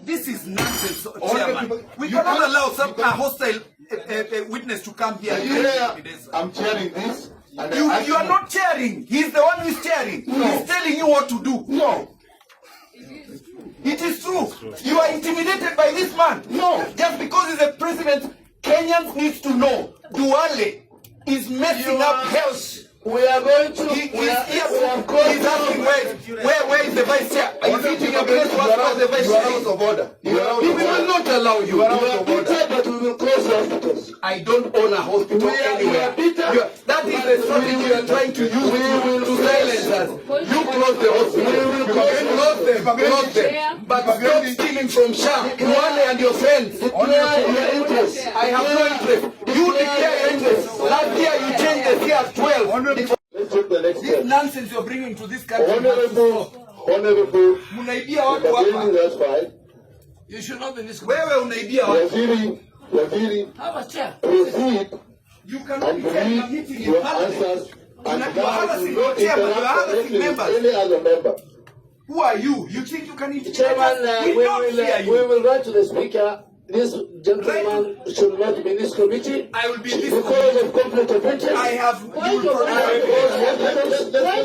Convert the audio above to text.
This is nonsense, Chairman. We cannot allow a hostile witness to come here. I'm chairing this. And you are not chairing. He's the one who is chairing. No. He's telling you what to do. No. It is true. You are intimidated by this man. No. Just because he's a president, Kenyans need to know Duale is messing up health. We are going to. He's asking where is the vice chair? Are you sitting a place where the vice chair is? Of order. We will not allow you. You are out of order. But we will close the hospitals. I don't own a hospital anywhere. That is the strategy you are trying to use to silence us. You close the hospital. Close them. But stop stealing from Shah, Duale and your friends. I have no interest. You declare your interest. Last year you changed the year 12. Let's take the next This nonsense you're bringing to this country. Honorable. Munaibia watu hapa. That's fine. You should not be this. Wewe unaibia watu. Waziri, Have a chair. proceed You cannot and be having a read meeting in your parliament. answers and You are that having will not chairman, you are interact having directly with members. any other member. Who are you? You think you can intimidate Chairman, us? we don't fear you. will write to the Speaker. This gentleman should not be in this committee I will be this because of conflict of interest. I have. Why